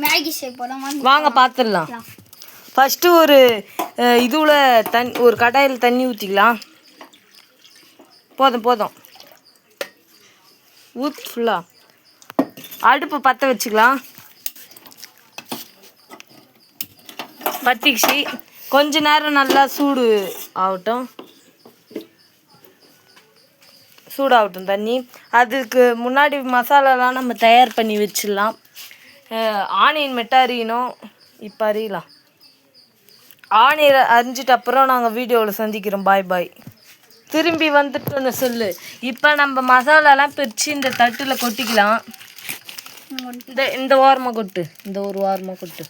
Maggi செய்ய போறோம் வாங்க பார்த்துடலாம். ஃபஸ்ட்டு ஒரு இதுவில் ஒரு கடாயில் தண்ணி ஊற்றிக்கலாம். போதும் ஃபுல்லாக அடுப்பு பற்ற வச்சுக்கலாம். பற்றிச்சு கொஞ்ச நேரம் நல்லா சூடாகட்டும் தண்ணி. அதுக்கு முன்னாடி மசாலாலாம் நம்ம தயார் பண்ணி வச்சிடலாம். ஆனியன் மட்டும் அரியணும். இப்போ அரியலாம். ஆனியன் அரிஞ்சிட்டு அப்புறம் நாங்கள் வீடியோவில் சந்திக்கிறோம். பாய். திரும்பி வந்துட்டோன்னு சொல்லு. இப்போ நம்ம மசாலாலாம் பிரித்து இந்த தட்டில் கொட்டிக்கலாம். இந்த ஓரமாக கொட்டு. இந்த ஒரு ஓரமாக கொட்டு.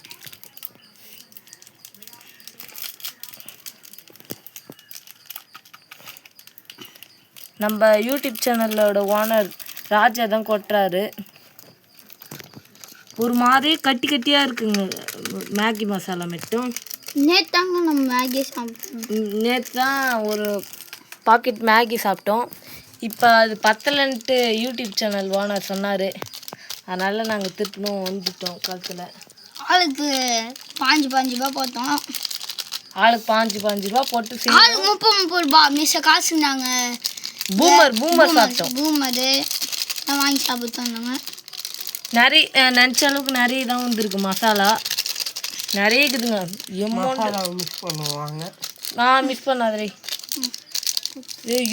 நம்ம யூடியூப் சேனலோட ஓனர் ராஜா தான் கொட்டுறாரு. ஒரு மாதிரி கட்டியாக இருக்குங்க மேகி மசாலா மட்டும். நேற்றாங்க நம்ம மேகி சாப்பிட்டோம். நேற்று தான் ஒரு பாக்கெட் மேகி சாப்பிட்டோம். இப்போ அது பத்தலைன்ட்டு யூடியூப் சேனல் ஓனர் சொன்னார். அதனால் நாங்கள் திருப்பினும் வந்துட்டோம். கழுத்தில் ஆளுக்கு 5 ரூபா போட்டோம். ஆளுக்கு 5 ரூபா போட்டு ஆளுக்கு 30 ரூபா மிச்ச காசு நாங்கள் பூமர் சாப்பிட்டோம். பூமரு வாங்கி சாப்பிட்டோம். நிறைய நினச்ச அளவுக்கு நிறைய தான் வந்துருக்கு. மசாலா நிறைய இருக்குதுங்க. மிஸ் பண்ணுவாங்க. மிஸ் பண்ணாதே.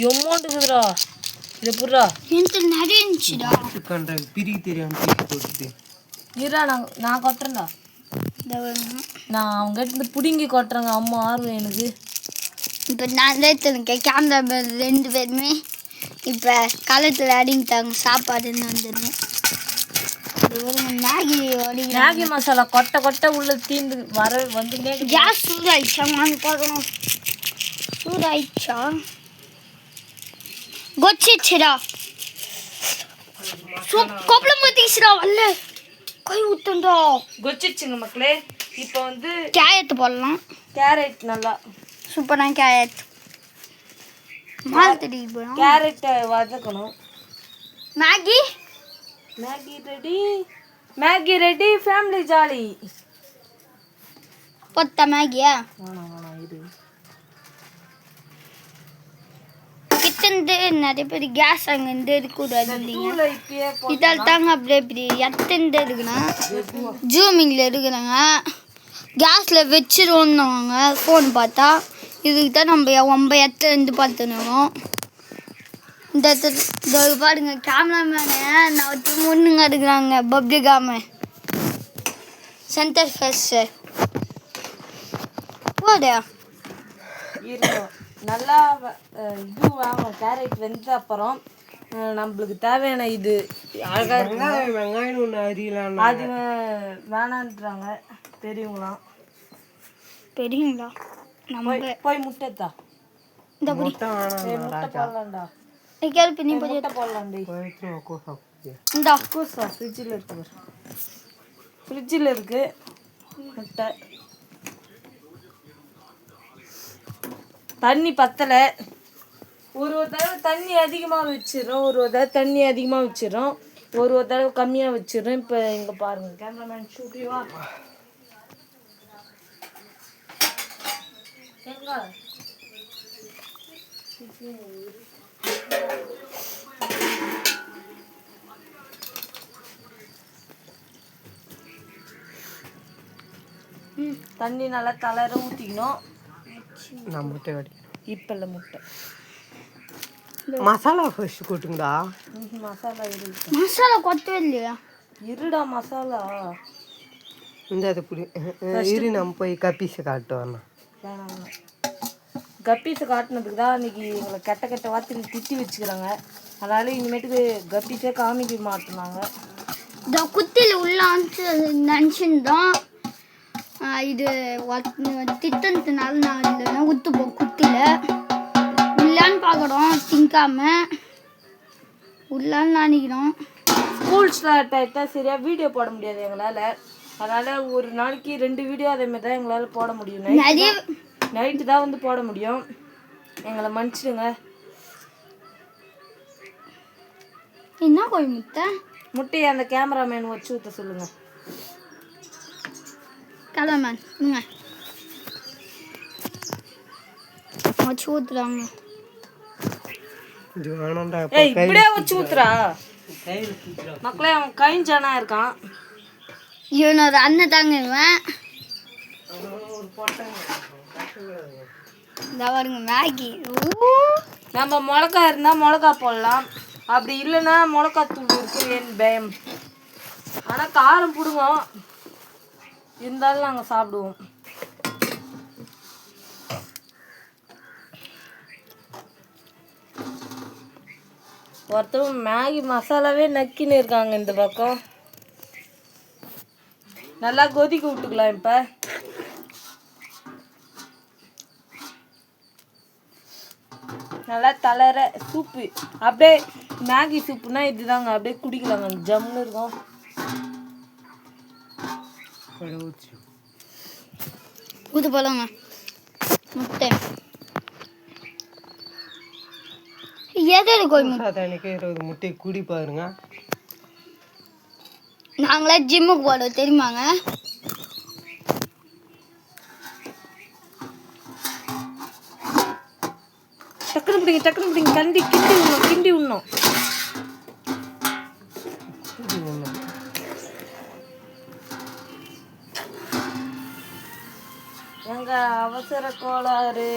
எமௌண்ட் இருக்குதுடா. இது புறா நிறைய இருந்துச்சுடா. பிரிக்க தெரியாம இருடா நான் கொட்டுறேன்டா. நான் அவங்க இருந்து பிடுங்கி கொட்டுறேங்க. அம்மா ஆர்வம் எனக்கு. இப்போ நான் தான் கேமரா 2 பேருமே இப்போ காலத்தில் அடிங்கிட்டாங்க. சாப்பாடுன்னு வந்துடுங்க. மேகி மசாலா கொட்டை உள்ள தீந்து வந்து கேஸ் சூடாயிடுச்சா பார்க்கணும். சூடாயிடுச்சா கொச்சிச்சுடா. கொப்பளம் ஊற்றிச்சுடா. வரல கை ஊற்றுண்டா. கொச்சிச்சுங்க மக்களே. இப்போ வந்து கேரட் போடலாம். கேரட் நல்லா சூப்பரான கேரட் மால்தடி போடலாம். கேரட்டை வதக்கணும். Maggi ready family jolly. பொத்த மேகியா இது கிச்சன் நிறைய பேர் கேஸ் அங்கேருந்து இருக்கக்கூடாது இல்லைங்க. இதால் தாங்க அப்படியே இப்படி எத்தனை இருக்குன்னா ஜூமிங்கில் இருக்கிறாங்க. கேஸில் வச்சிருவோன்னாங்க ஃபோன் பார்த்தா. இதுக்கு தான் நம்ம எத்தனை பார்த்துனோம். இந்த பாருங்க கேமராமேனு நான் வச்சு முன்னுங்க எடுக்கிறாங்க. பப்ளிகாம சென்டர் ஃபேஸு போதா நல்லா இது வாங்க. கேரட் வெந்த அப்புறம் நம்மளுக்கு தேவையான இது அழகாக வெங்காயம் ஒன்று அரியலாம். அது வேணான்றாங்க பெரியவங்களாம். நம்ம போய் முட்டைத்தா. இந்த முட்டை போடலாம்டா. முட்டை போடலாண்டி. இந்தா கூசா ஃப்ரிட்ஜில் இருக்கு முட்டை. தண்ணி பத்தலை. ஒரு தடவை தண்ணி அதிகமாக வச்சிடறோம். ஒரு தடவை தண்ணி அதிகமாக வச்சிடறோம். ஒரு தடவை கம்மியாக வச்சிடறோம். இப்போ இங்கே பாருங்கள் கேமராமேன் ஷூட்டிவா எங்க தண்ணி நல்லா கலர ஊற்றிக்கணும். நான் முட்டை இப்போ இல்லை முட்டை மசாலா ஃபர்ஸ்ட் கொட்டுங்கடா. மசாலா கொட்டவே இல்லையா? இருடா மசாலா இந்த அது புடி இரு. நம்ம போய் கப்பீஸை காட்டுவோம். கப்பீஸை காட்டினதுக்கு தான் இன்னைக்கு எங்களை கெட்ட வார்த்தையில் திட்டி வச்சுக்கிறாங்க. அதனால இனிமேட்டுக்கு கப்பீஸே காமிக்க மாட்டேனாங்க. இந்த குத்தியில் உள்ள நினச்சிருந்தோம். இது திட்டத்தினால நான் இல்லைன்னா ஊற்றுப்போம் குத்தியில் உள்ளான்னு பார்க்குறோம். திங்காம உள்ளான்னு நினைக்கிறோம். ஸ்கூல் ஸ்டார்ட் ஆகிட்டா சரியாக வீடியோ போட முடியாது எங்களால். அதனால் ஒரு நாளைக்கு 2 வீடியோ அதேமாதிரி தான் எங்களால் போட முடியும். நைட்டு தான் வந்து போட முடியும். எங்களை மன்னிச்சிடுங்க. என்ன கோழி முட்டையை அந்த கேமராமேன் வச்சு ஊற்ற சொல்லுங்கள். கலமன் வச்சு ஊற்றுறாங்க. இது வேணாம்டா ஏய் இப்படியே வச்சு ஊத்துறா மக்களே. அவன் கைஞ்சானா இருக்கான். இவனோட அண்ணன் தாங்க இவன். இந்த பாருங்க மேகி. நம்ம மிளகா இருந்தால் மிளகா போடலாம், அப்படி இல்லைன்னா மிளகா தூள் இருக்கு ஏன் பயம். ஆனால் காரம் பிடுவோம், இருந்தாலும் நாங்கள் சாப்பிடுவோம். ஒருத்தவங்க மேகி மசாலாவே நக்கின்னு இருக்காங்க இந்த பக்கம். நல்லா கொதிக்க விட்டுக்கலாம். இப்போ நல்லா தளர சூப்பு, அப்படியே மேகி சூப்புனா இதுதாங்க, அப்படியே குடிக்கலாங்க, ஜம்னு இருக்கும். ஊற்று போலாங்க முட்டை. எது கோழி முட்டை? எனக்கு 20 முட்டை குடி பாருங்க. நாங்களே ஜிம்முக்கு போகிறோம் தெரியுமாங்க. டக்குனு பிடிங்க கிண்டி விடணும். எங்க அவசர கோளாறு.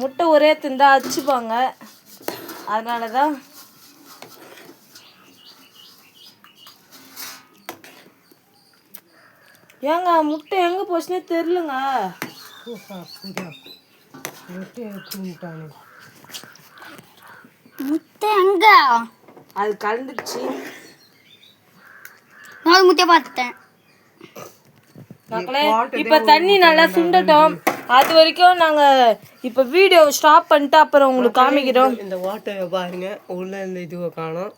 முட்டை ஒரே திண்டா அச்சுப்பாங்க, அதனால தான். ஏங்க முட்டை எங்கே போச்சுன்னே தெரிலங்க. முட்டை எங்க? அது கலந்துருச்சு. நான் முட்டையை பார்த்துட்டேன் மக்களே. இப்போ தண்ணி நல்லா சுண்டட்டும், அது வரைக்கும் நாங்கள் இப்போ வீடியோ ஸ்டாப் பண்ணிட்டு அப்புறம் உங்களுக்கு காமிக்கிறோம். இந்த வாட்டரை பாருங்க, உள்ள இந்த இதுவை காணும்.